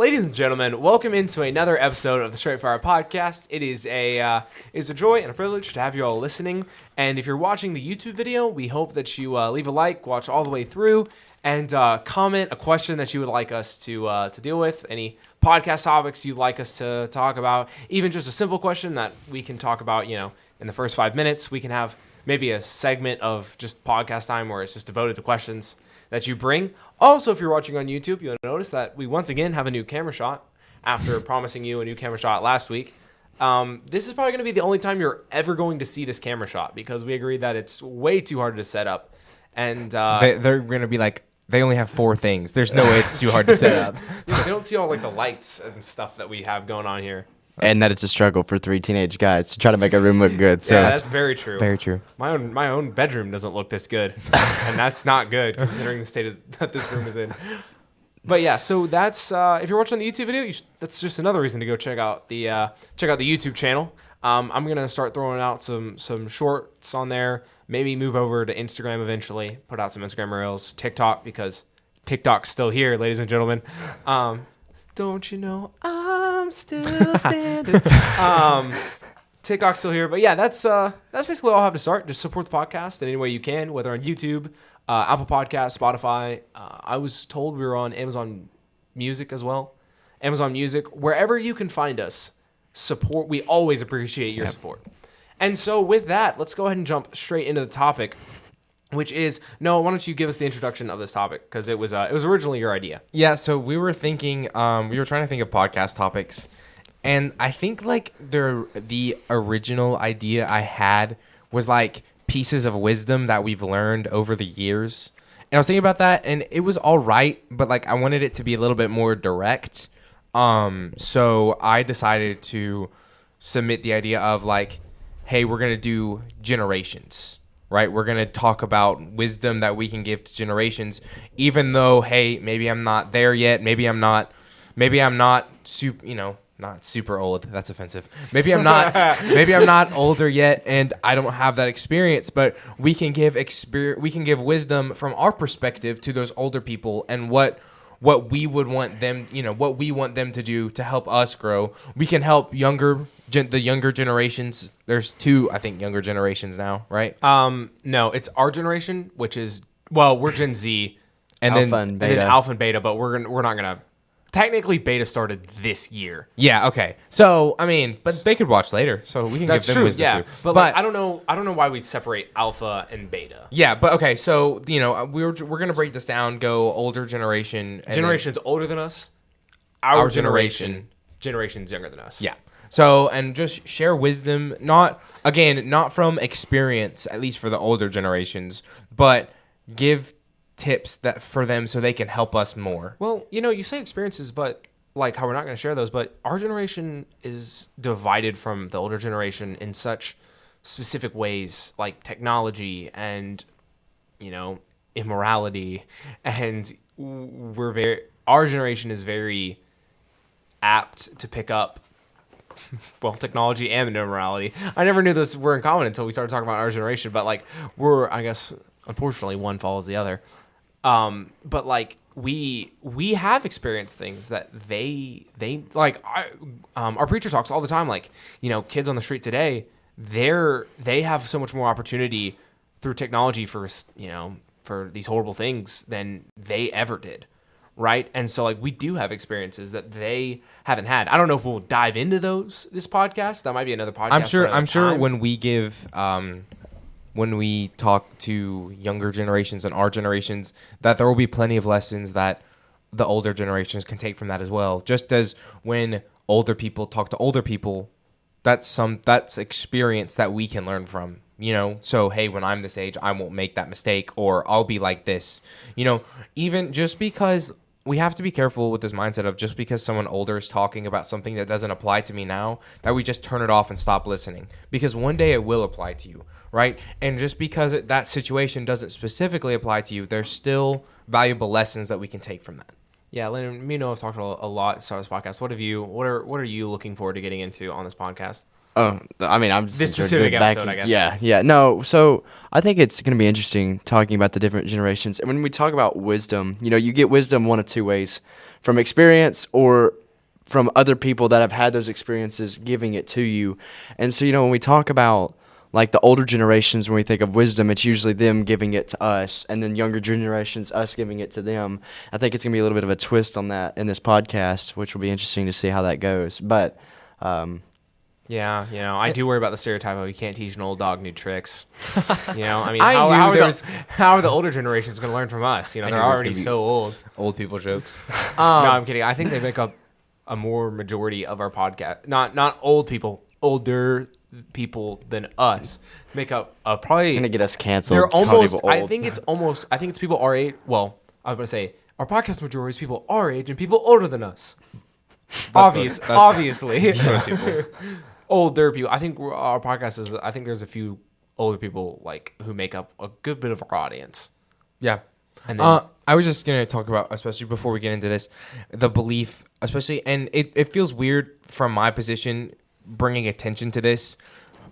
Ladies and gentlemen, welcome into another episode of the Straight Fire Podcast. It is a joy and a privilege to have you all listening. And if you're watching the YouTube video, we hope that you leave a like, watch all the way through, and comment a question that you would like us to deal with. Any podcast topics you'd like us to talk about, even just a simple question that we can talk about. In the first 5 minutes, we can have maybe a segment of just podcast time where it's just devoted to questions that you bring. Also, if you're watching on YouTube, you'll notice that we once again have a new camera shot after promising you a new camera shot last week. This is probably going to be the only time you're ever going to see this camera shot because we agreed that it's way too hard to set up. And they're going to be like, they only have 4 things. There's no way it's too hard to set up. They don't see all like the lights and stuff that we have going on here. And that it's a struggle for 3 teenage guys to try to make a room look good. So yeah, that's very true. Very true. My own bedroom doesn't look this good, and that's not good considering the state that this room is in. But yeah, so that's if you're watching the YouTube video, that's just another reason to go check out the YouTube channel. I'm gonna start throwing out some shorts on there. Maybe move over to Instagram eventually. Put out some Instagram reels, TikTok because TikTok's still here, ladies and gentlemen. Don't you know I'm still standing? TikTok's still here, but yeah, that's basically all I have to start. Just support the podcast in any way you can, whether on YouTube, Apple Podcasts, Spotify. I was told we were on Amazon Music as well. Amazon Music, wherever you can find us, support. We always appreciate your support. And so with that, let's go ahead and jump straight into the topic, which is, Noah, why don't you give us the introduction of this topic? Because it was originally your idea. Yeah, so we were thinking, we were trying to think of podcast topics. And I think like the original idea I had was like pieces of wisdom that we've learned over the years. And I was thinking about that and it was all right, but like I wanted it to be a little bit more direct. So I decided to submit the idea of like, hey, we're going to do generations. Right, we're gonna talk about wisdom that we can give to generations, even though, hey, maybe I'm not there yet. Maybe I'm not not super old. That's offensive. Maybe I'm not older yet, and I don't have that experience. But we can give wisdom from our perspective to those older people, and what we would want them, what we want them to do to help us grow. We can help the younger generations. There's 2, I think, younger generations now, right? No, it's our generation, which is, well, we're Gen Z, and then Alpha and Beta, but we're not gonna. Technically, Beta started this year. Yeah. Okay. So I mean, but they could watch later, so we can give them wisdom too. But like, I don't know why we'd separate Alpha and Beta. Yeah, but okay. So we're gonna break this down. Go older generation. Generations older than us. Our generation's younger than us. Yeah. So, and just share wisdom, not from experience, at least for the older generations, but give tips that for them so they can help us more. Well, you say experiences, but like how we're not going to share those, but our generation is divided from the older generation in such specific ways, like technology and, immorality. And our generation is very apt to pick up well, technology and immorality. I never knew those were in common until we started talking about our generation, but like I guess, unfortunately, one follows the other. But like we have experienced things that they like. Our preacher talks all the time. Like, kids on the street today, they have so much more opportunity through technology for these horrible things than they ever did. Right. And so like we do have experiences that they haven't had. I don't know if we'll dive into this podcast. That might be another podcast. I'm sure when we give when we talk to younger generations and our generations, that there will be plenty of lessons that the older generations can take from that as well. Just as when older people talk to older people, that's experience that we can learn from. So hey, when I'm this age, I won't make that mistake, or I'll be like this. Even just because we have to be careful with this mindset of just because someone older is talking about something that doesn't apply to me now, that we just turn it off and stop listening, because one day it will apply to you, right? And just because that situation doesn't specifically apply to you, there's still valuable lessons that we can take from that. Yeah, Landon, me and Noah have talked a lot at the start of this podcast. What are you looking forward to getting into on this podcast? I mean, I'm just this specific episode, I guess. Yeah. No, so I think it's going to be interesting talking about the different generations. And when we talk about wisdom, you get wisdom one of two ways. from experience or from other people that have had those experiences giving it to you. And so, when we talk about like the older generations, when we think of wisdom, it's usually them giving it to us, and then younger generations, us giving it to them. I think it's going to be a little bit of a twist on that in this podcast, which will be interesting to see how that goes. But, yeah, I do worry about the stereotype of you can't teach an old dog new tricks. I mean, I how knew are the older generations going to learn from us? They're knew there was already gonna be so old. Old people jokes. No, I'm kidding. I think they make up a more majority of our podcast. Not old people, older people than us make up probably going to get us canceled. they're calling almost people I old. think it's people our age. Well, I was going to say our podcast majority is people our age and people older than us. Obviously older people. I think our podcast is, I think there's a few older people like who make up a good bit of our audience. Yeah. And then, I was just going to talk about, especially before we get into this, the belief, especially, and it feels weird from my position bringing attention to this,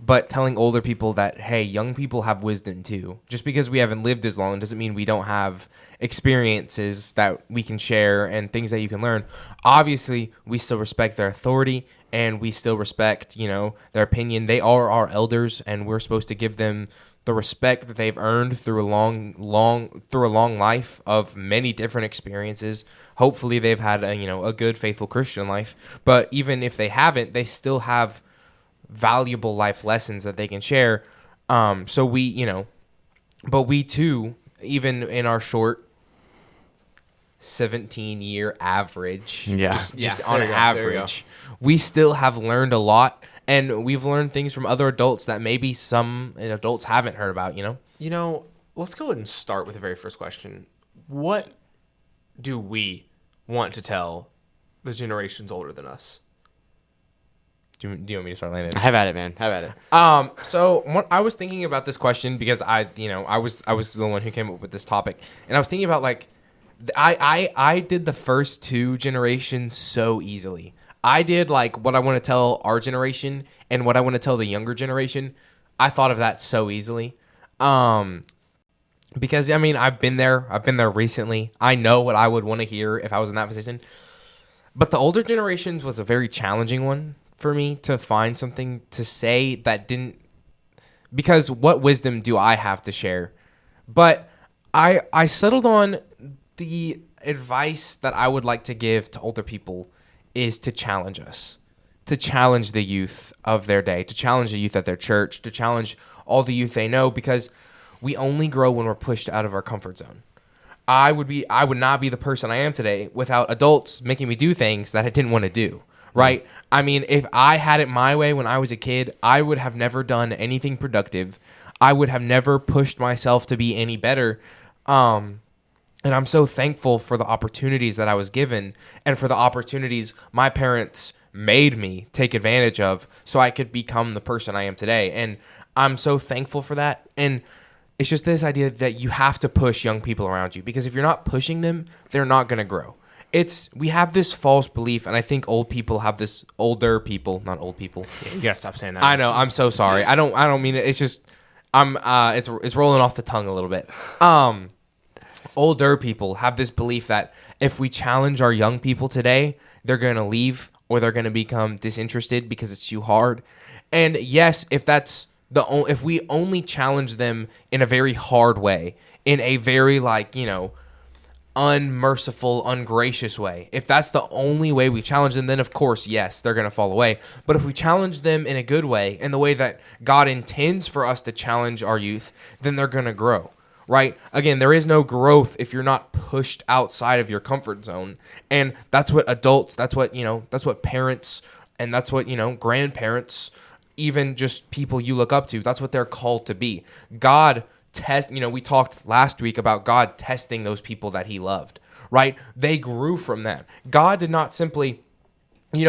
but telling older people that, hey, young people have wisdom too. Just because we haven't lived as long doesn't mean we don't have experiences that we can share and things that you can learn. Obviously, we still respect their authority and we still respect, their opinion. They are our elders and we're supposed to give them the respect that they've earned through a long life of many different experiences. Hopefully they've had a good, faithful Christian life. But even if they haven't, they still have valuable life lessons that they can share. So but we too, even in our short 17-year average, just on average, we still have learned a lot. And we've learned things from other adults that maybe some adults haven't heard about, let's go ahead and start with the very first question. What do we want to tell the generations older than us? Do you want me to start, Landon? Have at it, man. Have at it. So I was thinking about this question because I was the one who came up with this topic, and I was thinking about I did the first two generations so easily. I did like what I want to tell our generation and what I want to tell the younger generation. I thought of that so easily. Because I've been there recently. I know what I would want to hear if I was in that position. But the older generations was a very challenging one for me to find something to say that didn't, because what wisdom do I have to share? But I settled on the advice that I would like to give to older people is to challenge us, to challenge the youth of their day, to challenge the youth at their church, to challenge all the youth they know, because we only grow when we're pushed out of our comfort zone. I would not be the person I am today without adults making me do things that I didn't want to do, right? If I had it my way when I was a kid, I would have never done anything productive. I would have never pushed myself to be any better. And I'm so thankful for the opportunities that I was given and for the opportunities my parents made me take advantage of so I could become the person I am today. And I'm so thankful for that. And it's just this idea that you have to push young people around you, because if you're not pushing them, they're not going to grow. We have this false belief, and I think older people, not old people. Yeah, you gotta stop saying that. I know. I'm so sorry. I don't mean it. It's just it's rolling off the tongue a little bit. Older people have this belief that if we challenge our young people today, they're going to leave or they're going to become disinterested because it's too hard. And yes, if we only challenge them in a very hard way, in a very unmerciful, ungracious way, if that's the only way we challenge them, then of course, yes, they're going to fall away. But if we challenge them in a good way, in the way that God intends for us to challenge our youth, then they're going to grow. Right? Again, there is no growth if you're not pushed outside of your comfort zone. And that's what adults, that's what parents, and that's what, grandparents, even just people you look up to, that's what they're called to be. God we talked last week about God testing those people that he loved, right? They grew from that. God did not simply,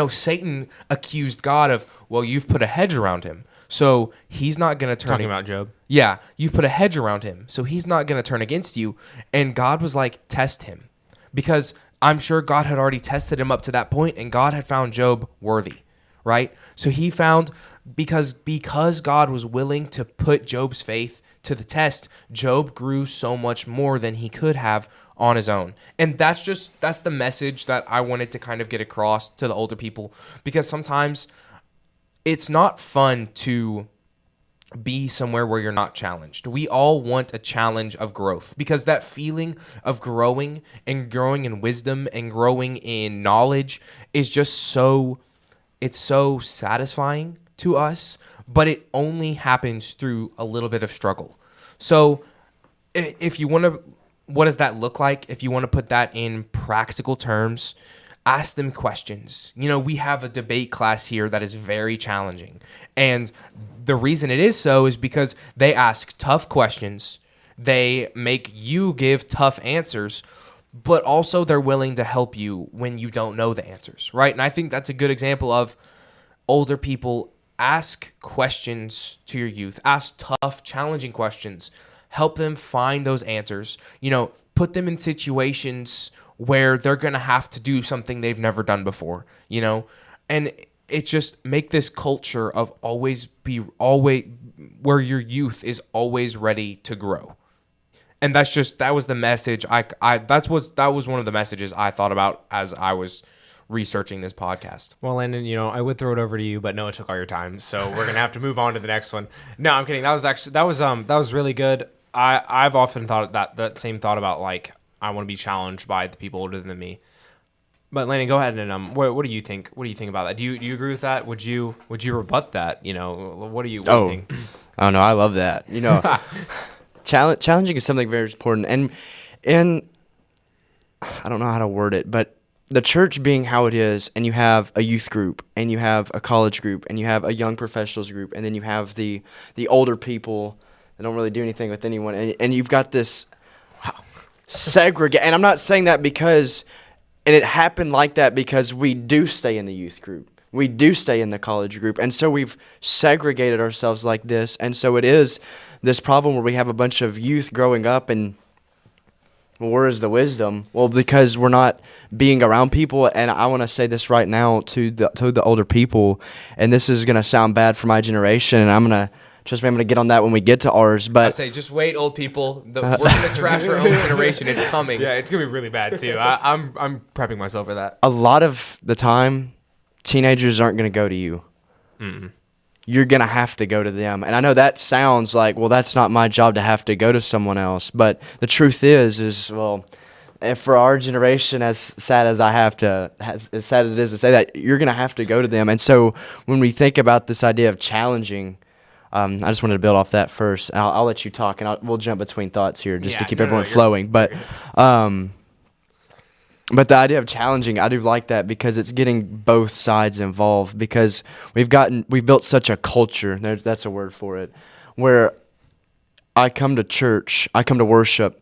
Satan accused God of, well, you've put a hedge around him, so he's not going to turn. Talking about Job. Yeah, you've put a hedge around him, so he's not going to turn against you. And God was like, test him. Because I'm sure God had already tested him up to that point, and God had found Job worthy, right? So he found, because God was willing to put Job's faith to the test, Job grew so much more than he could have on his own. And that's the message that I wanted to kind of get across to the older people, because sometimes it's not fun to be somewhere where you're not challenged. We all want a challenge of growth, because that feeling of growing in wisdom and growing in knowledge is just it's so satisfying to us, but it only happens through a little bit of struggle. So if you want to, what does that look like? If you want to put that in practical terms, ask them questions. We have a debate class here that is very challenging. And the reason it is so is because they ask tough questions. They make you give tough answers, but also they're willing to help you when you don't know the answers, right? And I think that's a good example of older people. Ask questions to your youth. Ask tough, challenging questions. Help them find those answers. Put them in situations where they're going to have to do something they've never done before, and it just make this culture of always where your youth is always ready to grow. And that was the message. That was one of the messages I thought about as I was researching this podcast. Well, Landon, I would throw it over to you, but Noah took all your time, so we're gonna have to move on to the next one. No, I'm kidding. That was really good. I've often thought that same thought about, like, I want to be challenged by the people older than me. But Landon, go ahead and what do you think? What do you think about that? Do you agree with that? Would you rebut that? What do you think? Oh no, I love that. Challenging is something very important, and I don't know how to word it, but the church being how it is, and you have a youth group, and you have a college group, and you have a young professionals group, and then you have the older people that don't really do anything with anyone, and you've got this segregate. And I'm not saying that because, and it happened like that because we do stay in the youth group. We do stay in the college group. And so we've segregated ourselves like this. And so it is this problem where we have a bunch of youth growing up, and where is the wisdom? Well, because we're not being around people. And I want to say this right now to the older people, and this is going to sound bad for my generation, and I'm going to get on that when we get to ours. But I say, just wait, old people. We're going to trash our own generation. It's coming. Yeah, it's going to be really bad, too. I'm prepping myself for that. A lot of the time, teenagers aren't going to go to you. Mm-mm. You're going to have to go to them. And I know that sounds like, well, that's not my job to have to go to someone else. But the truth is, well, if for our generation, as sad as as sad as it is to say that, you're going to have to go to them. And so when we think about this idea of challenging, I just wanted to build off that first. I'll let you talk, and we'll jump between thoughts here just to keep everyone flowing. But the idea of challenging, I do like that because it's getting both sides involved. Because we've built such a culture. That's a word for it, where I come to church, I come to worship,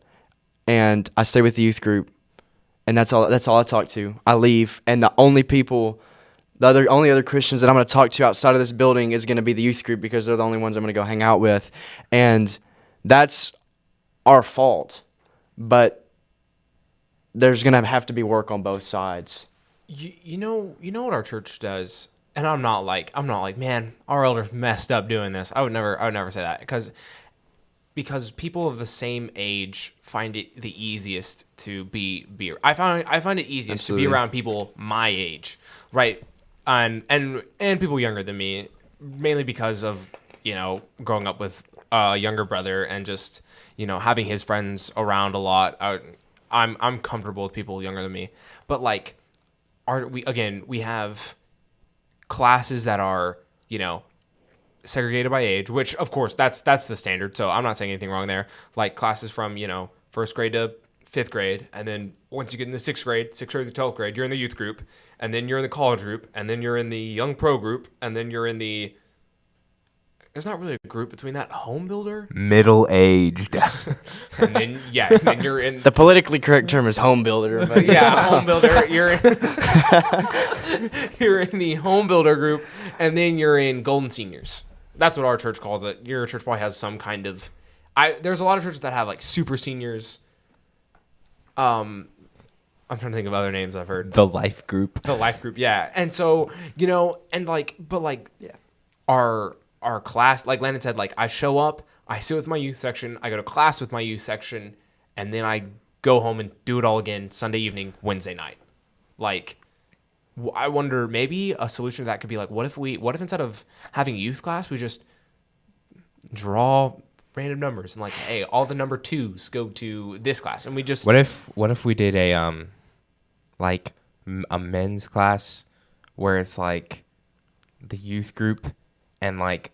and I stay with the youth group, and that's all I talk to. I leave, and the only other Christians that I'm going to talk to outside of this building is going to be the youth group, because they're the only ones I'm going to go hang out with. And that's our fault. But there's going to have to be work on both sides. You know what our church does? And I'm not like, man, our elders messed up doing this. I would never say that, because people of the same age find it the easiest to be I find it easiest Absolutely. to be around people my age, right? And people younger than me, mainly because of, growing up with a younger brother and just, having his friends around a lot. I'm comfortable with people younger than me. But like, we have classes that are, segregated by age, which of course that's the standard. So I'm not saying anything wrong there. Like classes from, first grade to fifth grade, and then once you get into sixth grade to 12th grade, you're in the youth group, and then you're in the college group, and then you're in the young pro group, and then you're in the, there's not really a group between that, home builder, middle-aged. and then you're in The politically correct term is home builder. But home builder. You're in the home builder group, and then you're in golden seniors. That's what our church calls it. Your church probably has some kind of, there's a lot of churches that have like super seniors. I'm trying to think of other names I've heard. The life group. Yeah. And so, our class, like Landon said, like I show up, I sit with my youth section, I go to class with my youth section, and then I go home and do it all again Sunday evening, Wednesday night. Like, I wonder, maybe a solution to that could be like, what if instead of having youth class, we just draw random numbers and like, hey, all the number 2s go to this class, and we just What if we did a like a men's class where it's like the youth group and like,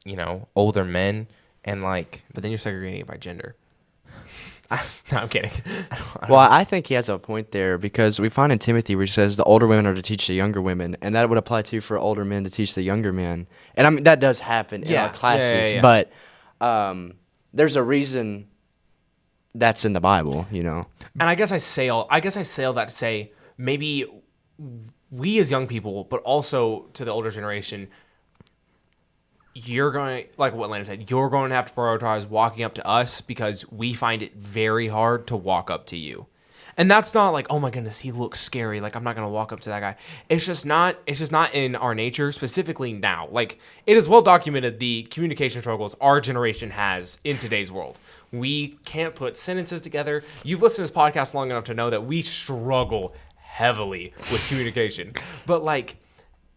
you know, older men and like, but then you're segregating it by gender. No, I'm kidding. Well, I think he has a point there, because we find in Timothy where he says the older women are to teach the younger women, and that would apply too for older men to teach the younger men. And I mean, that does happen in our classes, yeah. but there's a reason that's in the Bible, you know. And I guess I say all that to say, maybe we as young people, but also to the older generation, you're going, like what Landon said, you're going to have to prioritize walking up to us because we find it very hard to walk up to you. And that's not like, oh my goodness, he looks scary, like I'm not going to walk up to that guy. It's just not in our nature, specifically now. Like, it is well documented the communication struggles our generation has in today's world. We can't put sentences together. You've listened to this podcast long enough to know that we struggle heavily with communication. But like,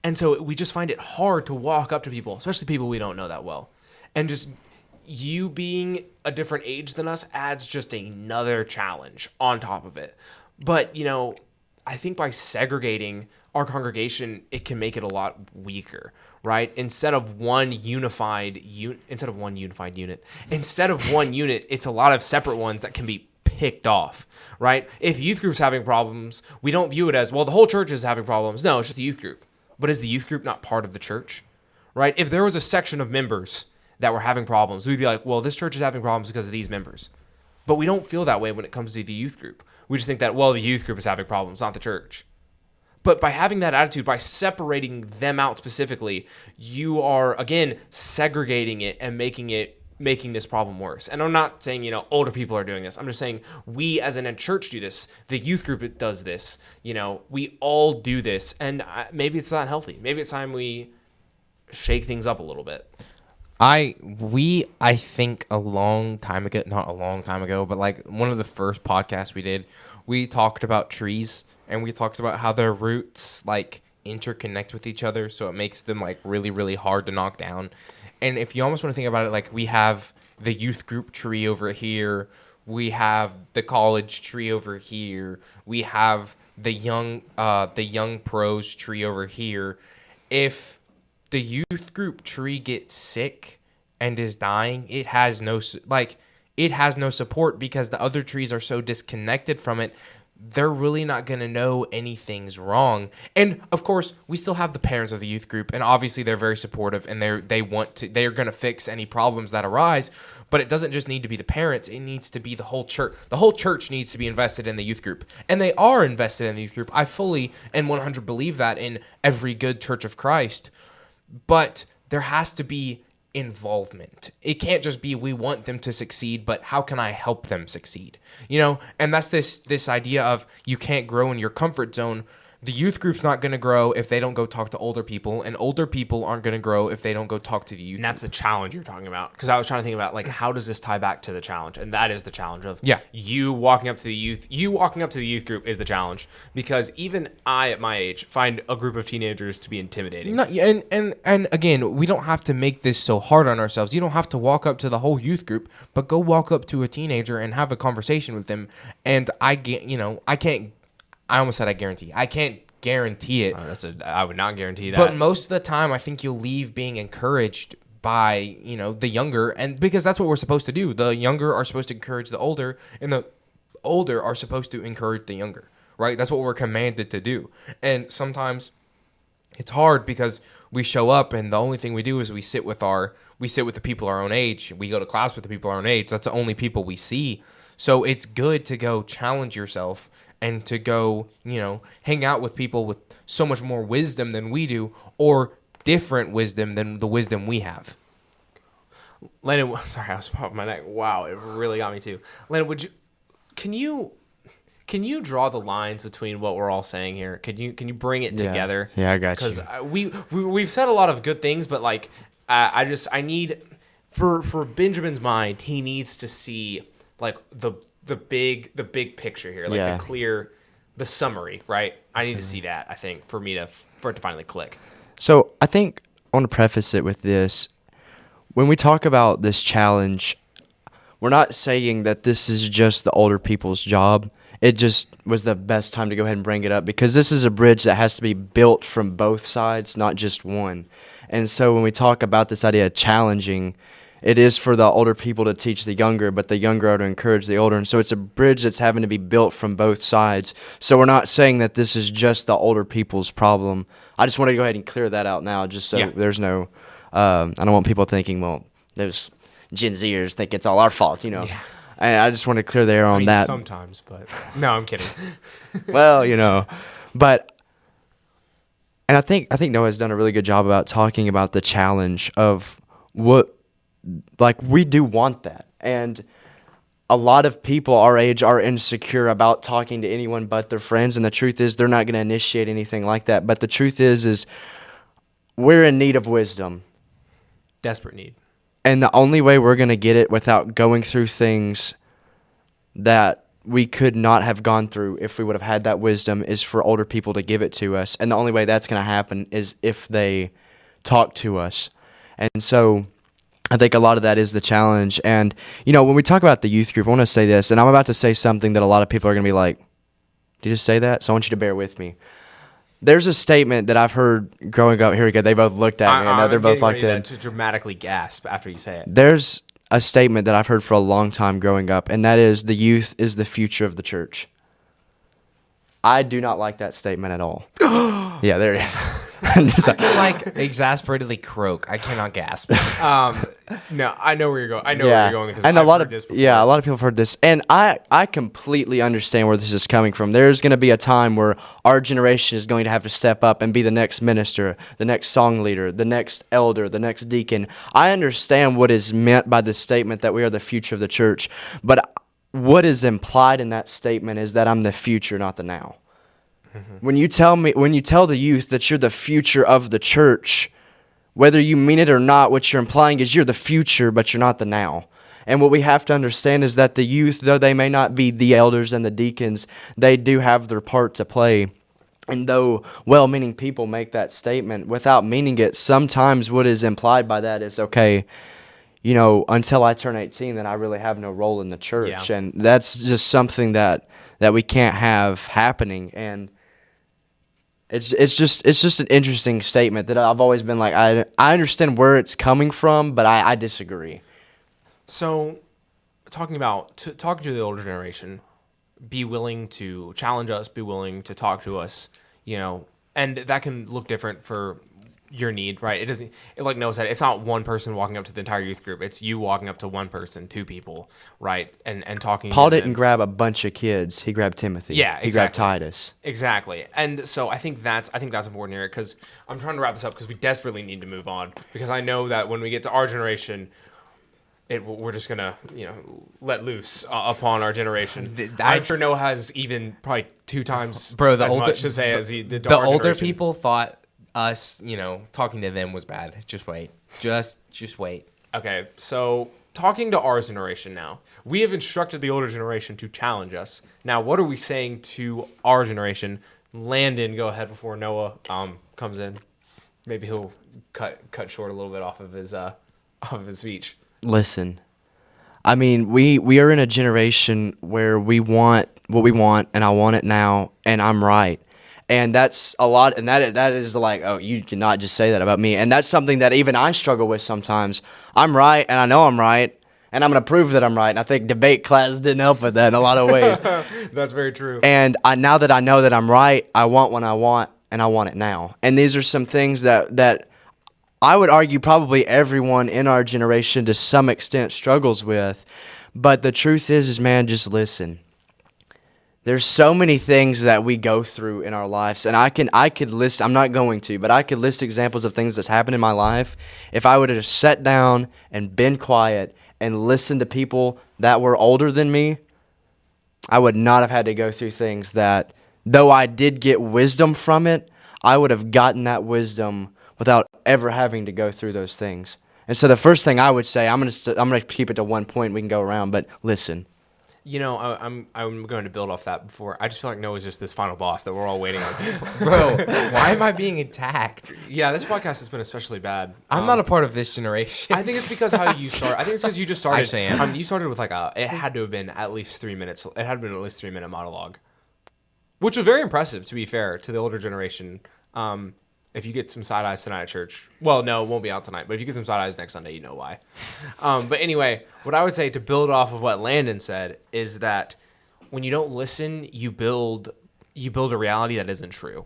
and so we just find it hard to walk up to people, especially people we don't know that well. And just you being a different age than us adds just another challenge on top of it. But, you know, I think by segregating our congregation, it can make it a lot weaker, right? Instead of one unified unit, it's a lot of separate ones that can be picked off, right? If youth group's having problems, we don't view it as, well, the whole church is having problems. No, it's just the youth group. But is the youth group not part of the church, right? If there was a section of members that were having problems, we'd be like, well, this church is having problems because of these members. But we don't feel that way when it comes to the youth group. We just think that, well, the youth group is having problems, not the church. But by having that attitude, by separating them out specifically, you are, again, segregating it and making this problem worse. And I'm not saying, you know, older people are doing this. I'm just saying we as in a church do this. The youth group does this. You know, we all do this. And maybe it's not healthy. Maybe it's time we shake things up a little bit. I think a long time ago, not a long time ago, but like one of the first podcasts we did, we talked about trees, and we talked about how their roots like interconnect with each other, so it makes them like really, really hard to knock down. And if you almost want to think about it, like we have the youth group tree over here, we have the college tree over here, we have the young pros tree over here. If the youth group tree gets sick and is dying, it has no support because the other trees are so disconnected from it. They're really not going to know anything's wrong. And of course, we still have the parents of the youth group, and obviously they're very supportive, and they're going to fix any problems that arise. But it doesn't just need to be the parents, it needs to be the whole church. The whole church needs to be invested in the youth group. And they are invested in the youth group. I fully and 100% believe that in every good church of Christ. But there has to be involvement. It can't just be we want them to succeed, but how can I help them succeed? You know, and that's this idea of you can't grow in your comfort zone. The youth group's not going to grow if they don't go talk to older people, and older people aren't going to grow if they don't go talk to the youth. And that's the challenge you're talking about. Because I was trying to think about, like, how does this tie back to the challenge? And that is the challenge of you walking up to the youth group is the challenge. Because even I, at my age, find a group of teenagers to be intimidating. And again, we don't have to make this so hard on ourselves. You don't have to walk up to the whole youth group, but go walk up to a teenager and have a conversation with them. And I almost said I guarantee. I can't guarantee it. I would not guarantee that. But most of the time, I think you'll leave being encouraged by, the younger. And because that's what we're supposed to do. The younger are supposed to encourage the older, and the older are supposed to encourage the younger, right? That's what we're commanded to do. And sometimes it's hard because we show up and the only thing we do is we sit with the people our own age. We go to class with the people our own age. That's the only people we see. So it's good to go challenge yourself and to go, hang out with people with so much more wisdom than we do, or different wisdom than the wisdom we have. Landon, sorry, I was popping my neck. Wow, it really got me too. Landon, can you draw the lines between what we're all saying here? Can you bring it together? Yeah, I got you. Because we've said a lot of good things, but like I need for Benjamin's mind, he needs to see like the the big picture here, like Yeah. the summary, right? I need to see that, I think, for it to finally click. So I think I want to preface it with this. When we talk about this challenge, we're not saying that this is just the older people's job. It just was the best time to go ahead and bring it up because this is a bridge that has to be built from both sides, not just one. And so when we talk about this idea of challenging, it is for the older people to teach the younger, but the younger are to encourage the older. And so it's a bridge that's having to be built from both sides. So we're not saying that this is just the older people's problem. I just want to go ahead and clear that out now, just so there's no, I don't want people thinking, well, those Gen Zers think it's all our fault, you know. Yeah. And I just want to clear the air on that. Sometimes, but no, I'm kidding. Well, you know, but, and I think Noah's done a really good job about talking about the challenge of what, like, we do want that. And a lot of people our age are insecure about talking to anyone but their friends. And the truth is they're not going to initiate anything like that. But the truth is we're in need of wisdom. Desperate need. And the only way we're going to get it without going through things that we could not have gone through if we would have had that wisdom is for older people to give it to us. And the only way that's going to happen is if they talk to us. And so I think a lot of that is the challenge. And, you know, when we talk about the youth group, I want to say this, and I'm about to say something that a lot of people are going to be like, did you just say that? So I want you to bear with me. There's a statement that I've heard growing up. Here we go. They both looked at me. I know they're both locked in. To dramatically gasp after you say it. There's a statement that I've heard for a long time growing up, and that is the youth is the future of the church. I do not like that statement at all. Yeah, there it is. I can like exasperately croak. I cannot gasp. No, I know where you're going. I know where you're going because and I've a lot heard of this before. a lot of people have heard this, and I completely understand where this is coming from. There's going to be a time where our generation is going to have to step up and be the next minister, the next song leader, the next elder, the next deacon. I understand what is meant by the statement that we are the future of the church, but what is implied in that statement is that I'm the future, not the now. Mm-hmm. When you tell the youth that you're the future of the church, whether you mean it or not, what you're implying is you're the future, but you're not the now. And what we have to understand is that the youth, though they may not be the elders and the deacons, they do have their part to play. And though well-meaning people make that statement without meaning it, sometimes what is implied by that is, okay, you know, until I turn 18, then I really have no role in the church. Yeah. And that's just something that we can't have happening. And it's just an interesting statement that I've always been like, I understand where it's coming from, but I disagree. So, talking to the older generation, be willing to challenge us, be willing to talk to us, you know, and that can look different for your need, right? It doesn't, like Noah said, it's not one person walking up to the entire youth group. It's you walking up to one person, two people, right? And talking. Paul didn't grab a bunch of kids. He grabbed Timothy. Yeah, exactly. He grabbed Titus. Exactly. And so I think that's important here because I'm trying to wrap this up because we desperately need to move on because I know that when we get to our generation, we're just gonna, you know, let loose upon our generation. I'm sure Noah has even probably 2 times much to say as he did to our older generation. people thought us, you know, talking to them was bad. Just wait. Just wait. Okay, so talking to our generation now. We have instructed the older generation to challenge us. Now, what are we saying to our generation? Landon, go ahead before Noah comes in. Maybe he'll cut short a little bit off of his speech. Listen, I mean, we are in a generation where we want what we want, and I want it now, and I'm right. And that's a lot, and that is like, oh, you cannot just say that about me. And that's something that even I struggle with sometimes. I'm right, and I know I'm right, and I'm going to prove that I'm right. And I think debate class didn't help with that in a lot of ways. That's very true. And now that I know that I'm right, I want what I want, and I want it now. And these are some things that I would argue probably everyone in our generation to some extent struggles with. But the truth is, man, just listen. There's so many things that we go through in our lives, and I could list, I'm not going to, but I could list examples of things that's happened in my life. If I would have just sat down and been quiet and listened to people that were older than me, I would not have had to go through things that, though I did get wisdom from it, I would have gotten that wisdom without ever having to go through those things. And so the first thing I would say, I'm gonna keep it to one point, we can go around, but listen. I'm going to build off that before. I just feel like Noah's just this final boss that we're all waiting on. Bro, why am I being attacked? Yeah, this podcast has been especially bad. I'm not a part of this generation. I think it's because how you start. I think it's because you just started. Actually, I am. You started with it had to have been at least 3 minutes. It had been at least 3 minute monologue, which was very impressive, to be fair, to the older generation. If you get some side eyes tonight at church, well, no, it won't be out tonight. But if you get some side eyes next Sunday, you know why. But anyway, what I would say to build off of what Landon said is that when you don't listen, you build a reality that isn't true.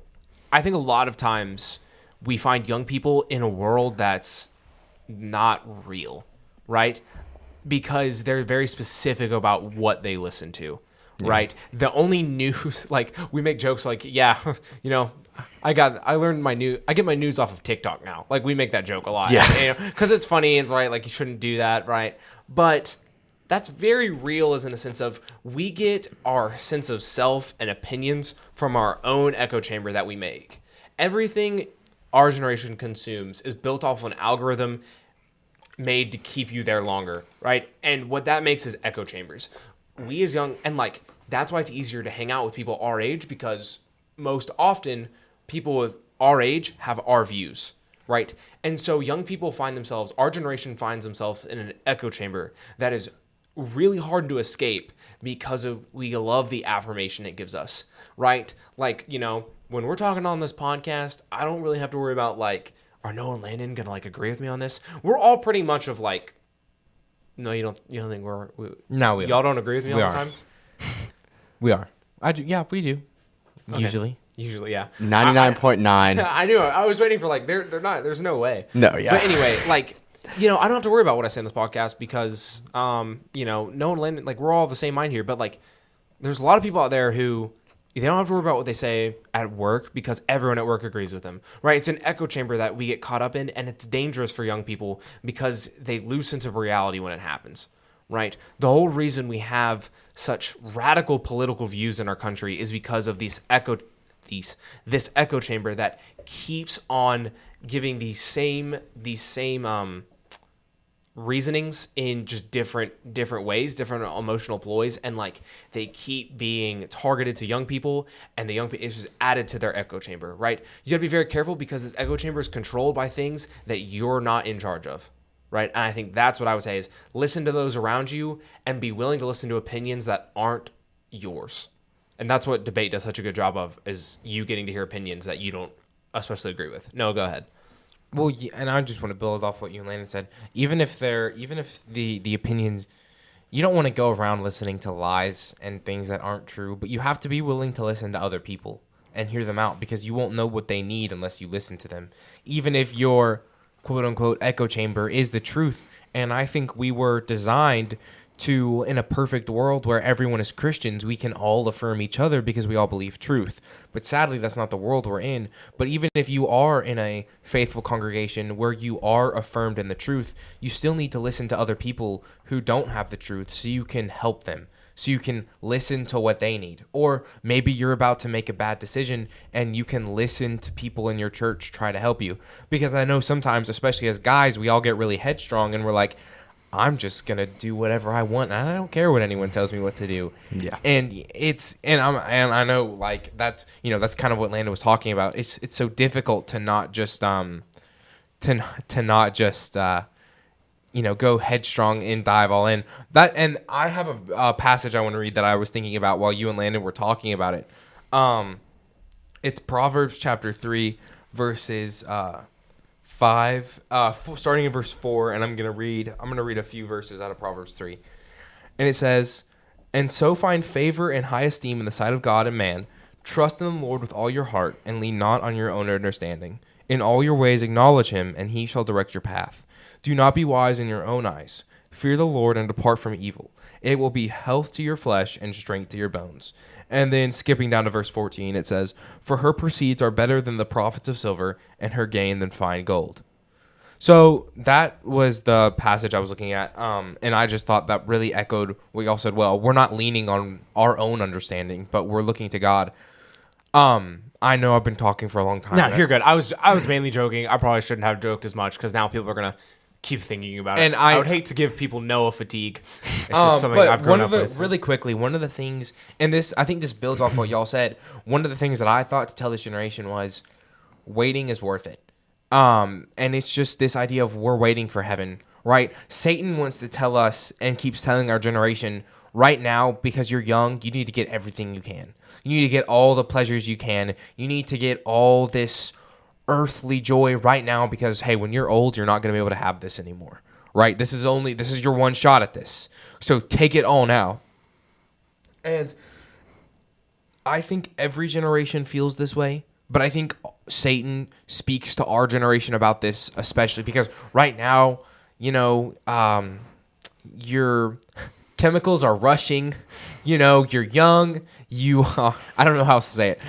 I think a lot of times we find young people in a world that's not real, right? Because they're very specific about what they listen to, right? The only news, like we make jokes like, yeah, I get my news off of TikTok now. Like we make that joke a lot, because it's funny and right, like you shouldn't do that, right? But that's very real, as in a sense of we get our sense of self and opinions from our own echo chamber that we make. Everything our generation consumes is built off of an algorithm made to keep you there longer, right? And what that makes is echo chambers. We as young, and like that's why it's easier to hang out with people our age, because most often people with our age have our views, right? And so young people our generation finds themselves in an echo chamber that is really hard to escape because we love the affirmation it gives us, right? Like, when we're talking on this podcast, I don't really have to worry about are Noah and Landon gonna agree with me on this? We're all pretty much of no, you don't think No, y'all don't agree with me all the time? We are. I do. Yeah, we do. Okay. Usually, yeah. 99.9. I knew it. I was waiting for they're not. There's no way. No, yeah. But anyway, I don't have to worry about what I say in this podcast because, no one Landon, we're all of the same mind here. But there's a lot of people out there who they don't have to worry about what they say at work because everyone at work agrees with them, right? It's an echo chamber that we get caught up in, and it's dangerous for young people because they lose sense of reality when it happens, right? The whole reason we have such radical political views in our country is because of this echo chamber that keeps on giving these same reasonings in just different ways, different emotional ploys, and they keep being targeted to young people, and the young people is just added to their echo chamber, right? You got to be very careful because this echo chamber is controlled by things that you're not in charge of, right? And I think that's what I would say is listen to those around you and be willing to listen to opinions that aren't yours. And that's what debate does such a good job of, is you getting to hear opinions that you don't especially agree with. No, go ahead. Well, yeah, and I just want to build off what you and Landon said. Even if the opinions, you don't want to go around listening to lies and things that aren't true, but you have to be willing to listen to other people and hear them out because you won't know what they need unless you listen to them. Even if your quote unquote echo chamber is the truth. And I think we were designed to, in a perfect world where everyone is Christians, we can all affirm each other because we all believe truth. But sadly, that's not the world we're in. But even if you are in a faithful congregation where you are affirmed in the truth, you still need to listen to other people who don't have the truth so you can help them, so you can listen to what they need. Or maybe you're about to make a bad decision and you can listen to people in your church try to help you. Because I know sometimes, especially as guys, we all get really headstrong and we're like, I'm just gonna do whatever I want. I don't care what anyone tells me what to do. Yeah. And I know that's that's kind of what Landon was talking about. It's so difficult to not just go headstrong and dive all in. And I have a passage I want to read that I was thinking about while you and Landon were talking about it. It's Proverbs chapter 3 verses 5, starting in verse 4, and I'm gonna read a few verses out of Proverbs 3, and it says, "And so find favor and high esteem in the sight of God and man. Trust in the Lord with all your heart, and lean not on your own understanding. In all your ways acknowledge him, and he shall direct your path. Do not be wise in your own eyes. Fear the Lord and depart from evil. It will be health to your flesh and strength to your bones." And then skipping down to verse 14, it says, "For her proceeds are better than the profits of silver, and her gain than fine gold." So that was the passage I was looking at, and I just thought that really echoed what y'all said. Well, we're not leaning on our own understanding, but we're looking to God. I know I've been talking for a long time. No, you're good. I was mainly joking. I probably shouldn't have joked as much because now people are gonna keep thinking about And it. I I- would hate to give people Noah fatigue. It's just something but I've grown up with. really quickly, one of the things, and this I think this builds off what y'all said. One of the things that I thought to tell this generation was, waiting is worth it. And it's just this idea of we're waiting for heaven, right? Satan wants to tell us and keeps telling our generation right now, because you're young, you need to get everything you can. You need to get all the pleasures you can. You need to get all this earthly joy right now, because hey, when you're old, you're not going to be able to have this anymore, right? This is your one shot at this. So take it all now. And I think every generation feels this way, but I think Satan speaks to our generation about this, especially because right now, your chemicals are rushing. You're young. I don't know how else to say it.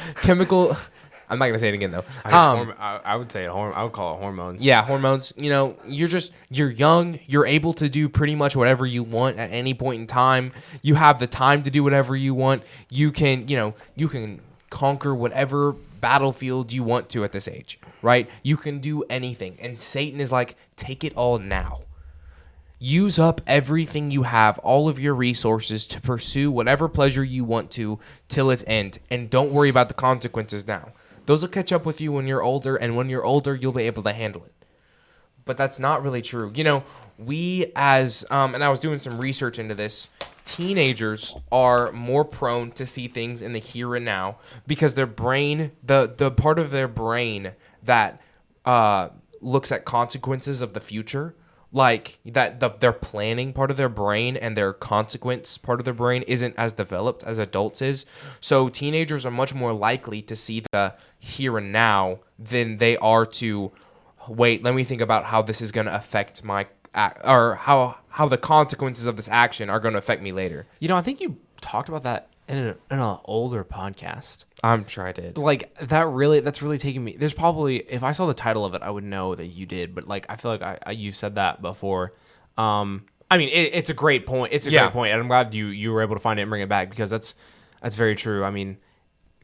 I'm not gonna say it again though. I would say I would call it hormones. Yeah, hormones. You're young. You're able to do pretty much whatever you want at any point in time. You have the time to do whatever you want. You can conquer whatever battlefield you want to at this age, right? You can do anything. And Satan is like, take it all now. Use up everything you have, all of your resources to pursue whatever pleasure you want to till its end. And don't worry about the consequences now. Those will catch up with you when you're older, and when you're older, you'll be able to handle it. But that's not really true. We and I was doing some research into this, teenagers are more prone to see things in the here and now because their brain, the part of their brain that looks at consequences of the future, like their planning part of their brain and their consequence part of their brain isn't as developed as adults is. So teenagers are much more likely to see the here and now than they are to wait, let me think about how this is going to affect my or how the consequences of this action are going to affect me later. I think you talked about that in an older podcast. I'm sure I did. Like that's really taking me. There's probably, if I saw the title of it, I would know that you did. But like, I feel like you said that before. I mean, it's a great point. It's a great point, and I'm glad you were able to find it and bring it back, because that's very true. I mean,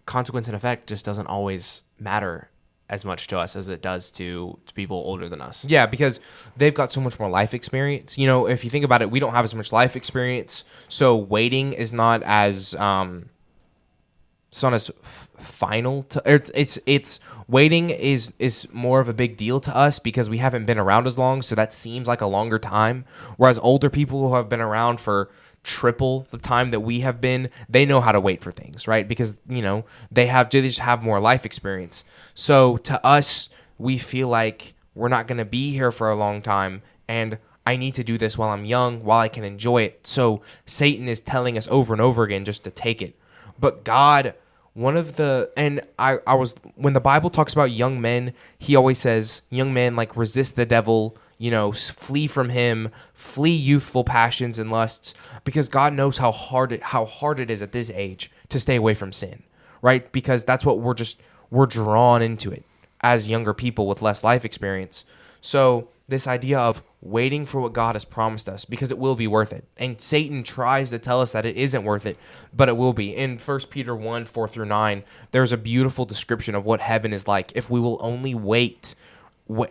consequence and effect just doesn't always matter as much to us as it does to people older than us. Yeah, because they've got so much more life experience. If you think about it, we don't have as much life experience, so waiting is not as final to it's waiting is more of a big deal to us because we haven't been around as long, so that seems like a longer time. Whereas older people who have been around for triple the time that we have been, they know how to wait for things, right? Because they just have more life experience. So to us, we feel like we're not going to be here for a long time, and I need to do this while I'm young, while I can enjoy it. So Satan is telling us over and over again just to take it. But God, when the Bible talks about young men, he always says, young men, like, resist the devil, flee from him, flee youthful passions and lusts, because God knows how hard it is at this age to stay away from sin, right? Because that's what we're drawn into it as younger people with less life experience. So this idea of waiting for what God has promised us, because it will be worth it. And Satan tries to tell us that it isn't worth it, but it will be. In 1 Peter 1, 4-9, there's a beautiful description of what heaven is like if we will only wait.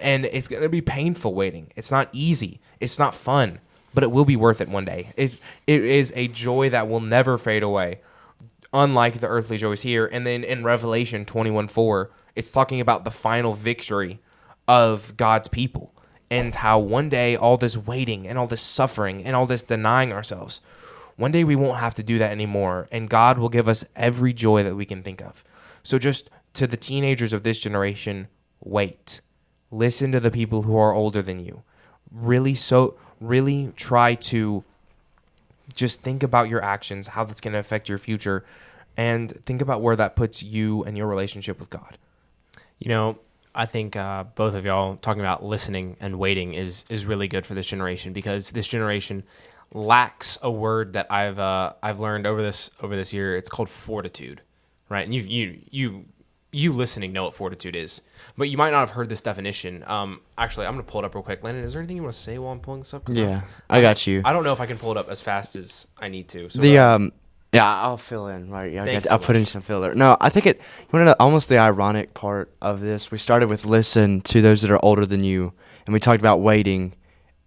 And it's going to be painful waiting. It's not easy. It's not fun, but it will be worth it one day. It is a joy that will never fade away, unlike the earthly joys here. And then in Revelation 21:4, it's talking about the final victory of God's people and how one day all this waiting and all this suffering and all this denying ourselves, one day we won't have to do that anymore, and God will give us every joy that we can think of. So just to the teenagers of this generation, wait. Listen to the people who are older than you. Really try to just think about your actions, how that's going to affect your future, and think about where that puts you and your relationship with God. I think both of y'all talking about listening and waiting is really good for this generation, because this generation lacks a word that I've learned over this year. It's called fortitude, right? And you listening know what fortitude is, but you might not have heard this definition. Actually, I'm gonna pull it up real quick. Landon, is there anything you want to say while I'm pulling this up? Yeah, I got you. I don't know if I can pull it up as fast as I need to. So yeah, I'll fill in. Right, yeah, Thanks I'll so put in much. some filler. No, I think you want to know almost the ironic part of this. We started with listen to those that are older than you, and we talked about waiting,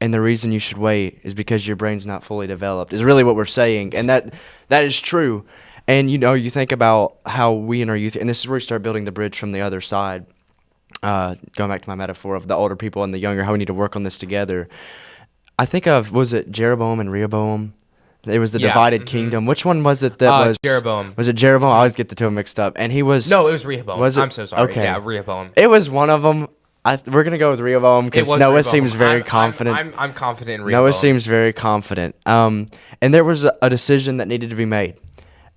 and the reason you should wait is because your brain's not fully developed, is really what we're saying. And that is true. And, you think about how we in our youth, and this is where we start building the bridge from the other side, going back to my metaphor of the older people and the younger, how we need to work on this together. I think of, was it Jeroboam and Rehoboam? It was the divided kingdom. Which one was it that was? Jeroboam. Was it Jeroboam? I always get the two mixed up. And he was... No, it was Rehoboam. Was it? I'm so sorry. Okay. Yeah, Rehoboam. It was one of them. We're going to go with Rehoboam because Noah Rehoboam. seems very confident. I'm confident in Rehoboam. Noah seems very confident. And there was a decision that needed to be made.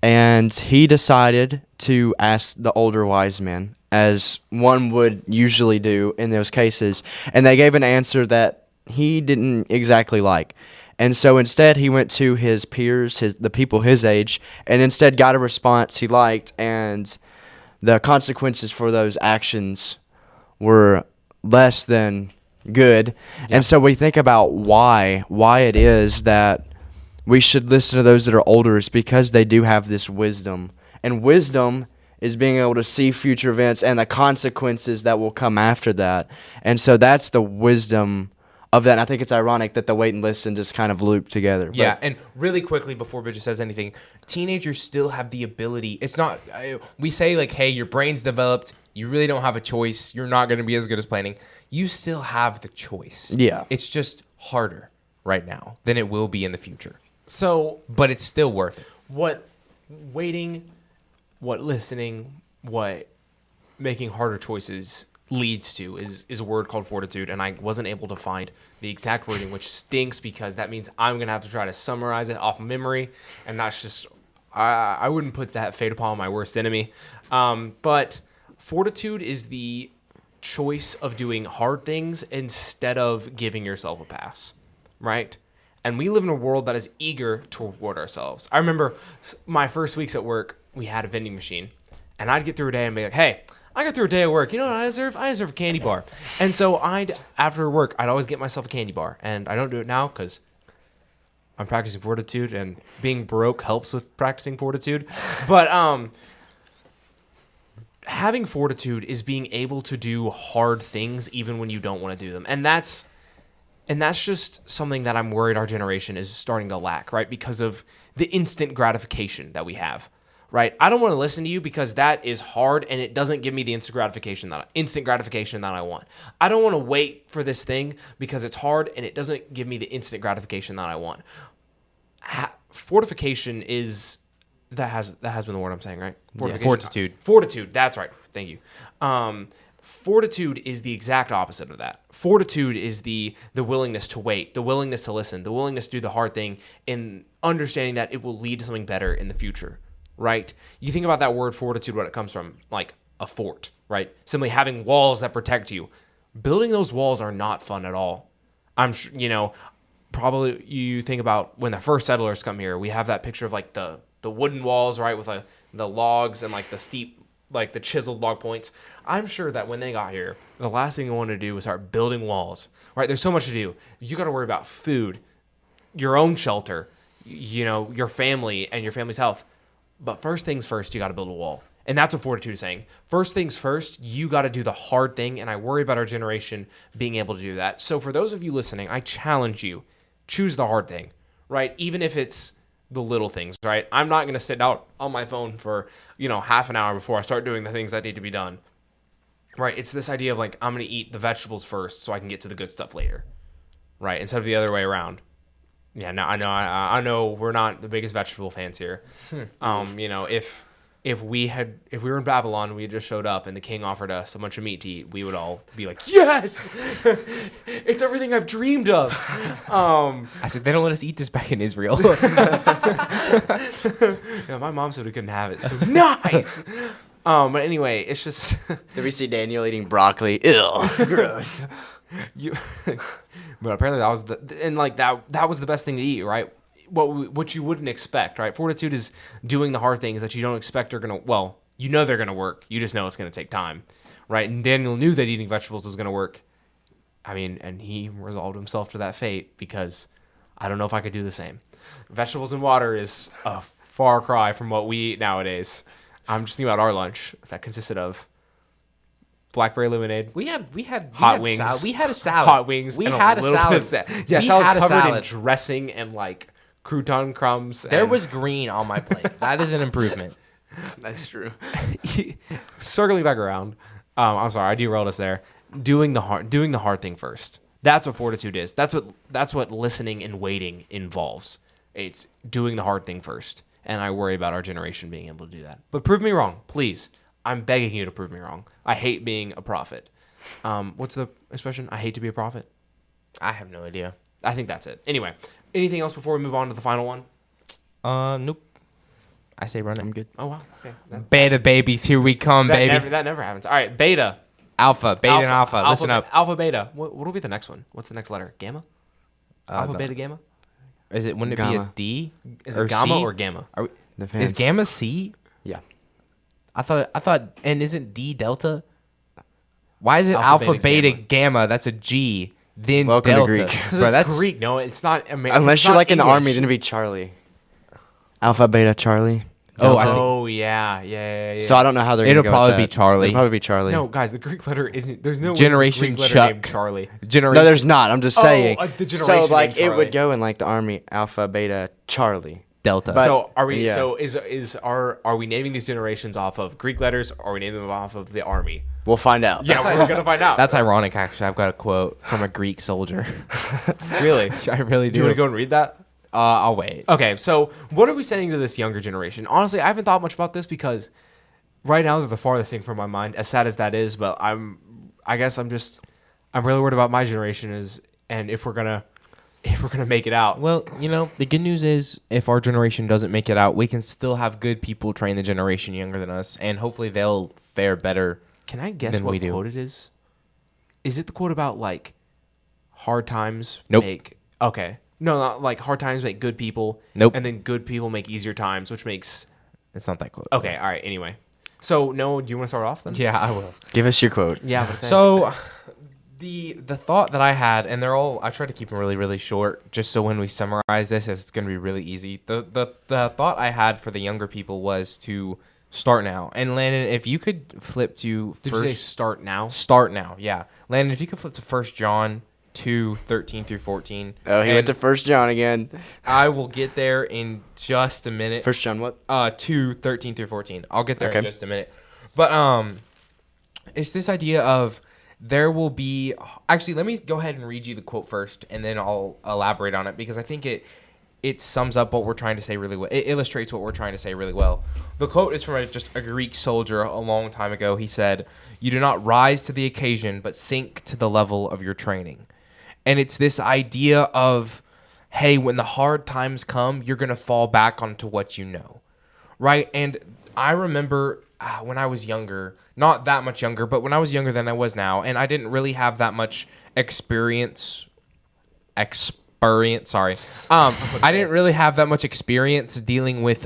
And he decided to ask the older wise men, as one would usually do in those cases. And they gave an answer that he didn't exactly like. And so instead he went to his peers, the people his age, and instead got a response he liked. And the consequences for those actions were less than good. Yeah. And so we think about why it is that we should listen to those that are older. Is because they do have this wisdom. And wisdom is being able to see future events and the consequences that will come after that. And so that's the wisdom of that. And I think it's ironic that the wait and listen just kind of loop together. Yeah, but, and really quickly before Bridget says anything, teenagers still have the ability. It's not, we say like, hey, your brain's developed. You really don't have a choice. You're not going to be as good as planning. You still have the choice. Yeah. It's just harder right now than it will be in the future. So, but it's still worth it. What waiting, what listening, what making harder choices leads to is a word called fortitude, and I wasn't able to find the exact wording, which stinks because that means I'm gonna have to try to summarize it off memory, and that's just I wouldn't put that fate upon my worst enemy. But fortitude is the choice of doing hard things instead of giving yourself a pass, right? And we live in a world that is eager to reward ourselves. I remember my first weeks at work, we had a vending machine, and I'd get through a day and be like, hey, I got through a day of work. You know what I deserve? I deserve a candy bar. And so after work, I'd always get myself a candy bar. And I don't do it now because I'm practicing fortitude, and being broke helps with practicing fortitude. But having fortitude is being able to do hard things even when you don't want to do them. And that's just something that I'm worried our generation is starting to lack, right? Because of the instant gratification that we have. Right, I don't want to listen to you because that is hard and it doesn't give me the instant gratification that I want. I don't want to wait for this thing because it's hard and it doesn't give me the instant gratification that I want. Fortification is that has been the word I'm saying, right? Fortitude. That's right. Thank you. Fortitude is the exact opposite of that. Fortitude is the willingness to wait, the willingness to listen, the willingness to do the hard thing, and understanding that it will lead to something better in the future. Right? You think about that word fortitude, what it comes from, like a fort, right? Simply having walls that protect you. Building those walls are not fun at all. I'm sure, probably you think about when the first settlers come here, we have that picture of like the wooden walls, right? With the logs and like the steep, like the chiseled log points. I'm sure that when they got here, the last thing they wanted to do was start building walls, right? There's so much to do. You got to worry about food, your own shelter, your family and your family's health. But first things first, you got to build a wall. And that's what fortitude is saying. First things first, you got to do the hard thing. And I worry about our generation being able to do that. So for those of you listening, I challenge you, choose the hard thing, right? Even if it's the little things, right? I'm not going to sit out on my phone for, half an hour before I start doing the things that need to be done, right? It's this idea of like, I'm going to eat the vegetables first so I can get to the good stuff later, right? Instead of the other way around. Yeah, no, I know we're not the biggest vegetable fans here. If we were in Babylon, we had just showed up and the king offered us a bunch of meat to eat, we would all be like, yes, it's everything I've dreamed of. I said, they don't let us eat this back in Israel. My mom said we couldn't have it, so nice. But anyway, it's just. Did we see Daniel eating broccoli? Ew, gross. But apparently that was that was the best thing to eat, right? What you wouldn't expect, right? Fortitude is doing the hard things that you don't expect are gonna. Well, they're gonna work. You just know it's gonna take time, right? And Daniel knew that eating vegetables was gonna work. I mean, and he resolved himself to that fate because I don't know if I could do the same. Vegetables and water is a far cry from what we eat nowadays. I'm just thinking about our lunch that consisted of blackberry lemonade. We had Hot wings. We had a salad. Hot wings. We and had a little bit salad. of yeah, We salad had a covered in salad. dressing and like crouton crumbs. There and- was green on my plate. That is an improvement. That's true. circling back around. I'm sorry, I derailed us there. Doing the hard thing first. That's what fortitude is. That's what listening and waiting involves. It's doing the hard thing first. And I worry about our generation being able to do that. But prove me wrong, please. I'm begging you to prove me wrong. I hate being a prophet. What's the expression? I hate to be a prophet. I have no idea. I think that's it. Anyway, anything else before we move on to the final one? Nope. I say run it. I'm good. Oh wow. Okay. Beta babies, here we come, baby. That never happens. All right, beta. Alpha, beta, and alpha. Listen up. Alpha, beta. What will be the next one? What's the next letter? Gamma? Alpha, the- beta, gamma? Is it? Wouldn't it be a Gamma. D? Is it gamma C? or gamma? Are we, Depends. is gamma C? Yeah. I thought, and isn't D delta? Why is it Alpha, alpha, beta, beta, gamma? gamma? That's a G. Then Welcome to delta. Greek. Because Bro, it's that's Greek. No, it's not. Unless you're like in the army, then it'd be Charlie. Alpha, beta, Charlie. Oh, Delta. I think- Oh yeah. So I don't know how they're going to It'll go probably with be that. Charlie. It'll probably be Charlie. No, guys, the Greek letter isn't. There's no way Generation there's a Greek letter Chuck. named Charlie. generation. No, there's not. I'm just saying. the generation so like named it Charlie. would go in like the army, Alpha, Beta, Charlie. delta. But- So are we? yeah. So are we naming these generations off of Greek letters, or are we naming them off of the army? We'll find out. Yeah, we're gonna find out. That's ironic, actually. I've got a quote from a Greek soldier. really. I really Do you want to go and read that? I'll wait. Okay, so what are we saying to this younger generation? Honestly, I haven't thought much about this because right now they're the farthest thing from my mind. As sad as that is, but I'm really worried about my generation and if we're gonna make it out. Well, the good news is if our generation doesn't make it out, we can still have good people train the generation younger than us, and hopefully they'll fare better. Can I guess than what we do. quote it is? Is it the quote about like hard times Nope. make okay? No, not like hard times make good people. Nope. And then good people make easier times, which makes It's not that quote. okay. All right. Anyway, so no, do you want to start off then? Yeah, I will. Give us your quote. Yeah. But So the thought that I had, and I try to keep them really, really short, just so when we summarize this, it's going to be really easy. The thought I had for the younger people was to start now. And Landon, if you could flip to did first, you say start now? start now, yeah. Landon, if you could flip to 1 John 2:13 through 14. Oh, he went to 1 John again. I will get there in just a minute. 1 John what? 2:13 through 14. I'll get there in Okay. just a minute. But it's this idea of there will be actually let me go ahead and read you the quote first and then I'll elaborate on it because I think it sums up what we're trying to say really well. It illustrates what we're trying to say really well. The quote is from just a Greek soldier a long time ago. He said, "You do not rise to the occasion, but sink to the level of your training." And it's this idea of, hey, when the hard times come, you're going to fall back onto what you know, right? And I remember when I was younger, not that much younger, but when I was younger than I was now, and I didn't really have that much experience, sorry. I didn't really have that much experience dealing with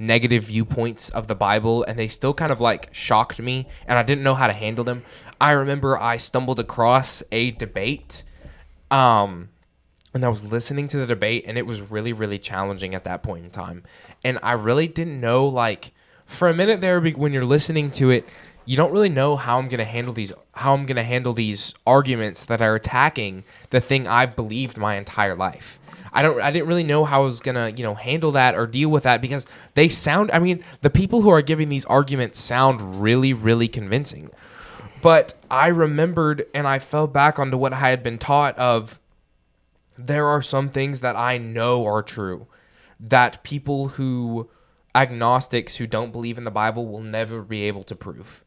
negative viewpoints of the Bible, and they still kind of like shocked me, and I didn't know how to handle them. I remember I stumbled across a debate, and I was listening to the debate, and it was really, really challenging at that point in time. And I really didn't know, like, for a minute there, when you're listening to it, you don't really know how I'm gonna handle these arguments that are attacking the thing I've believed my entire life. I didn't really know how I was gonna, handle that or deal with that because the people who are giving these arguments sound really, really convincing. But I remembered and I fell back onto what I had been taught of there are some things that I know are true that agnostics who don't believe in the Bible will never be able to prove.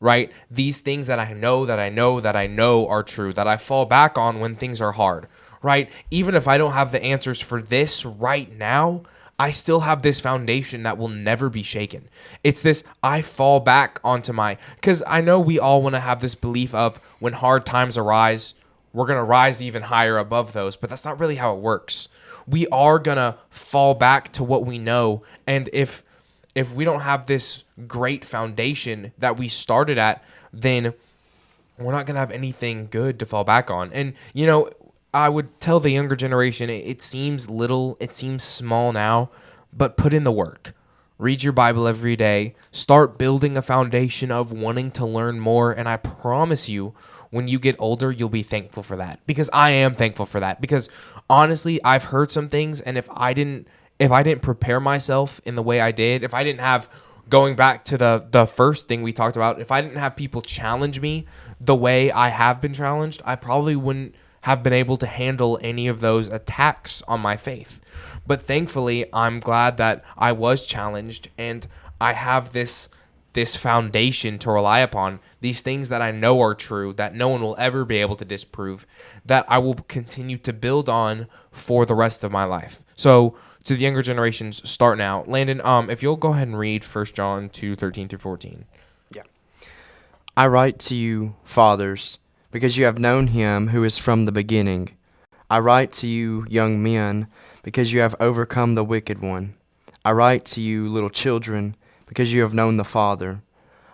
Right? These things that I know are true, that I fall back on when things are hard, right? Even if I don't have the answers for this right now, I still have this foundation that will never be shaken. It's this, I fall back onto because I know we all want to have this belief of when hard times arise, we're going to rise even higher above those, but that's not really how it works. We are going to fall back to what we know, and if we don't have this great foundation that we started at, then we're not going to have anything good to fall back on. And, I would tell the younger generation, it seems little, it seems small now, but put in the work, Read your Bible every day. Start building a foundation of wanting to learn more. And I promise you, when you get older, you'll be thankful for that. Because I am thankful for that. Because honestly, I've heard some things, and if I didn't prepare myself in the way I did, if I didn't have, going back to the first thing we talked about, if I didn't have people challenge me the way I have been challenged, I probably wouldn't have been able to handle any of those attacks on my faith. But thankfully, I'm glad that I was challenged, and I have this foundation to rely upon, these things that I know are true, that no one will ever be able to disprove, that I will continue to build on for the rest of my life. So to the younger generations, start now. Landon, if you'll go ahead and read 1 John 2:13 through 14. Yeah. I write to you, fathers, because you have known him who is from the beginning. I write to you, young men, because you have overcome the wicked one. I write to you, little children, because you have known the Father.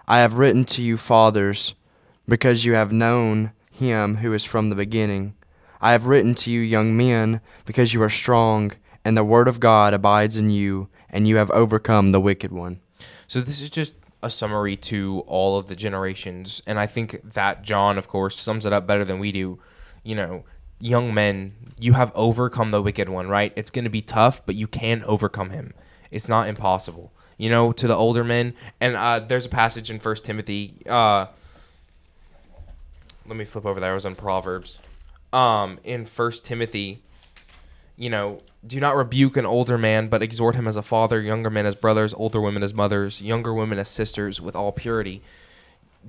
I have written to you, fathers, because you have known him who is from the beginning. I have written to you, young men, because you are strong, and the word of God abides in you, and you have overcome the wicked one. So this is just a summary to all of the generations, and I think that John, of course, sums it up better than we do. You know, young men, you have overcome the wicked one, right? It's going to be tough, but you can overcome him. It's not impossible. You know, to the older men, and there's a passage in 1 Timothy. Let me flip over there. I was on Proverbs. In 1 Timothy, you know, do not rebuke an older man, but exhort him as a father, younger men as brothers, older women as mothers, younger women as sisters, with all purity.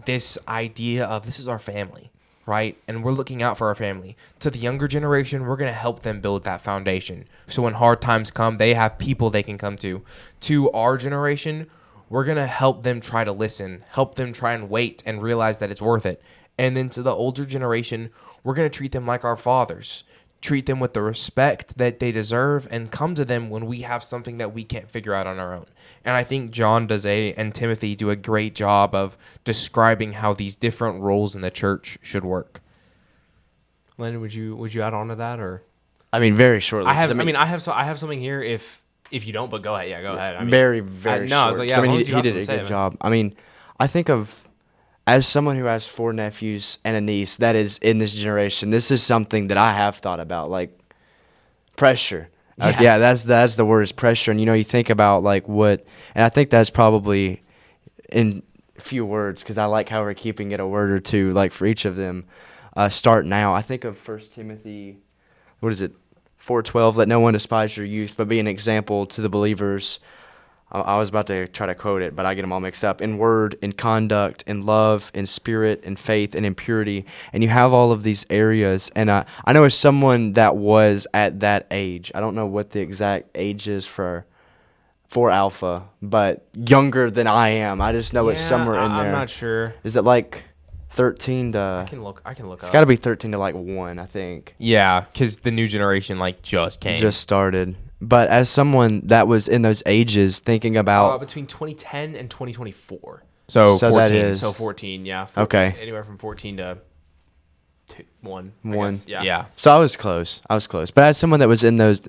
This idea of this is our family, right? And we're looking out for our family. To the younger generation, we're going to help them build that foundation. So when hard times come, they have people they can come to. To our generation, we're going to help them try to listen, help them try and wait and realize that it's worth it. And then to the older generation, we're going to treat them like our fathers. Treat them with the respect that they deserve, and come to them when we have something that we can't figure out on our own. And I think John and Timothy do a great job of describing how these different roles in the church should work. Landon, would you add on to that, or? I mean, very shortly. I have something here. If you don't, but go ahead. Yeah, go ahead. I mean, very no, short. I was like, yeah, I mean, as long as you he got did a something to say, good man. job. I mean, I think of, as someone who has 4 nephews and a niece that is in this generation, this is something that I have thought about, like pressure. Yeah. That's the word, is pressure. And, you know, you think about like what, and I think that's probably in few words, because I like how we're keeping it a word or two, like for each of them. Start now. I think of 1 Timothy, 4:12, let no one despise your youth, but be an example to the believers. I was about to try to quote it, but I get them all mixed up. In word, in conduct, in love, in spirit, in faith, and in purity. And you have all of these areas. And I know as someone that was at that age, I don't know what the exact age is for Alpha, but younger than I am. I just know it's somewhere in there. I'm not sure. Is it like 13 to... I can look It's up. got to be 13 to like 1, I think. Yeah, because the new generation just came. Just started. But as someone that was in those ages, thinking about... between 2010 and 2024. So 14. that That is... So 14, yeah. 14, Okay. Anywhere from 14 to 1. I 1. guess. Yeah. Yeah. So I was close. But as someone that was in those...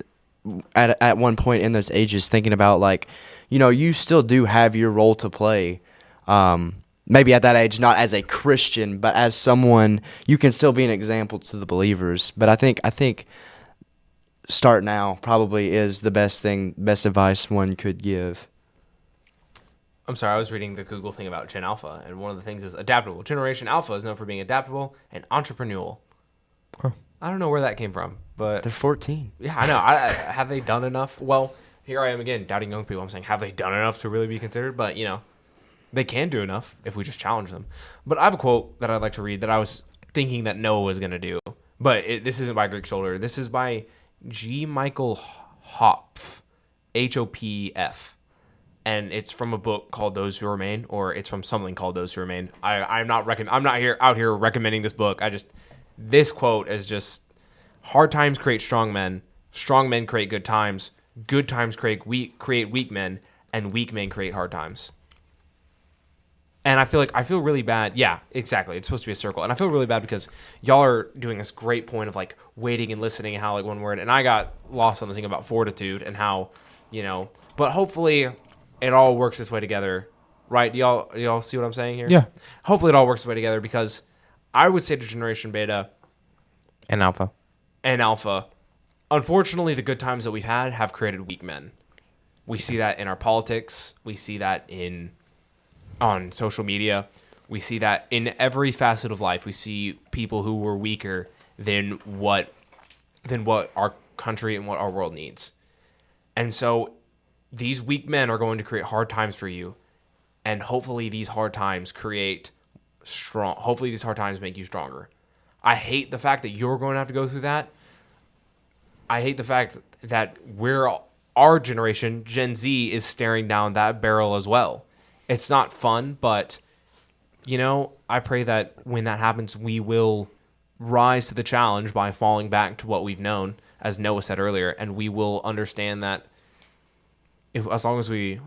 At one point in those ages, thinking about, like, you know, you still do have your role to play. Maybe at that age, not as a Christian, but as someone, you can still be an example to the believers. But I think start now probably is the best advice one could give. I'm sorry, I was reading the Google thing about Gen Alpha, and one of the things is adaptable. Generation Alpha is known for being adaptable and entrepreneurial. Huh. I don't know where that came from, but... They're 14. Yeah, I know. Have they done enough? Well, here I am again, doubting young people. I'm saying, have they done enough to really be considered? But, you know, they can do enough if we just challenge them. But I have a quote that I'd like to read that I was thinking that Noah was going to do. But this isn't by Greek Shoulder. This is by G. Michael Hopf, Hopf. And it's from a book called Those Who Remain, or it's from something called Those Who Remain. I'm not out here recommending this book. This quote is just, hard times create strong men create good times create weak men, and weak men create hard times. And I feel really bad. Yeah, exactly. It's supposed to be a circle. And I feel really bad because y'all are doing this great point of like waiting and listening and how like one word. And I got lost on this thing about fortitude and how, you know, but hopefully it all works its way together, right? Y'all see what I'm saying here? Yeah. Hopefully it all works its way together, because I would say to Generation Beta And Alpha. and Alpha, unfortunately, the good times that we've had have created weak men. We see that in our politics. We see that on social media. We see that in every facet of life. We see people who were weaker than what our country and what our world needs. And so these weak men are going to create hard times for you. And hopefully these hard times make you stronger. I hate the fact that you're going to have to go through that. I hate the fact that our generation, Gen Z, is staring down that barrel as well. It's not fun, but, I pray that when that happens, we will rise to the challenge by falling back to what we've known, as Noah said earlier, and we will understand that as long as let me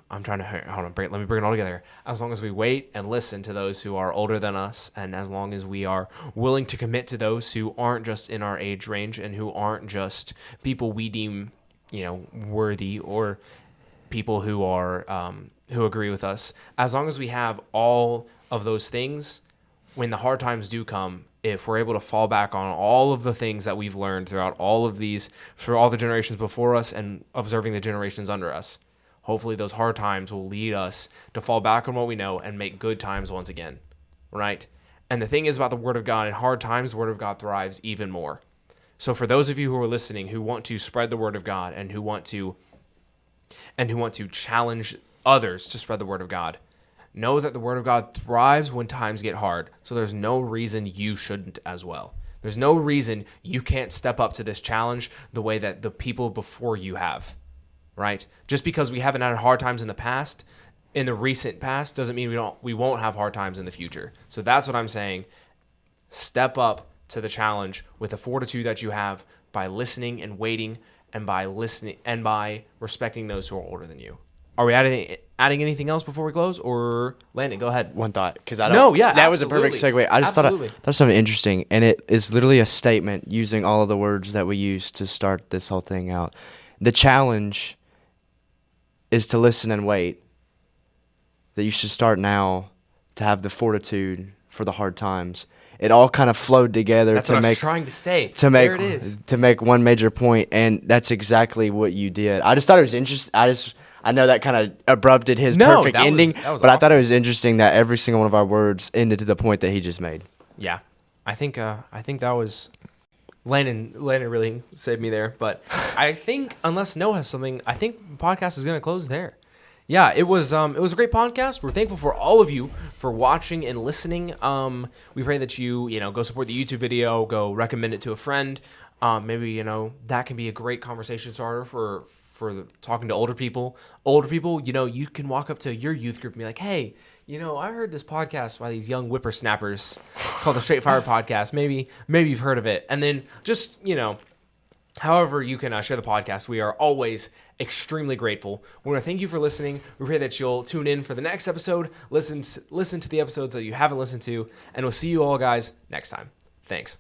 bring it all together. As long as we wait and listen to those who are older than us, and as long as we are willing to commit to those who aren't just in our age range and who aren't just people we deem, worthy, or people who are who agree with us. As long as we have all of those things, when the hard times do come, if we're able to fall back on all of the things that we've learned throughout for all the generations before us and observing the generations under us, hopefully those hard times will lead us to fall back on what we know and make good times once again, right? And the thing is about the Word of God, in hard times, the Word of God thrives even more. So for those of you who are listening, who want to spread the Word of God and who want to challenge others to spread the Word of God, know that the Word of God thrives when times get hard. So there's no reason you shouldn't as well. There's no reason you can't step up to this challenge the way that the people before you have, right? Just because we haven't had hard times in the recent past, doesn't mean we won't have hard times in the future. So that's what I'm saying. Step up to the challenge with the fortitude that you have by listening and waiting, and by respecting those who are older than you. Are we adding anything else before we close, or Landon? Go ahead. One thought, because that was a perfect segue. I just thought of something interesting, and it is literally a statement using all of the words that we used to start this whole thing out. The challenge is to listen and wait. That you should start now to have the fortitude for the hard times. It all kind of flowed together. That's what I was trying to say. There it is. To make one major point, and that's exactly what you did. I just thought it was interesting. I know that kind of abrupted his perfect ending, but awesome. I thought it was interesting that every single one of our words ended to the point that he just made. Yeah, I think that was Landon really saved me there. But I think unless Noah has something, I think the podcast is going to close there. Yeah, it was a great podcast. We're thankful for all of you for watching and listening. We pray that you go support the YouTube video, go recommend it to a friend. Maybe that can be a great conversation starter for talking to older people. Older people, you can walk up to your youth group and be like, hey, I heard this podcast by these young whippersnappers called the Straight Fire Podcast. Maybe you've heard of it. And then just, however you can share the podcast, we are always extremely grateful. We want to thank you for listening. We pray that you'll tune in for the next episode, listen to the episodes that you haven't listened to, and we'll see you all guys next time. Thanks.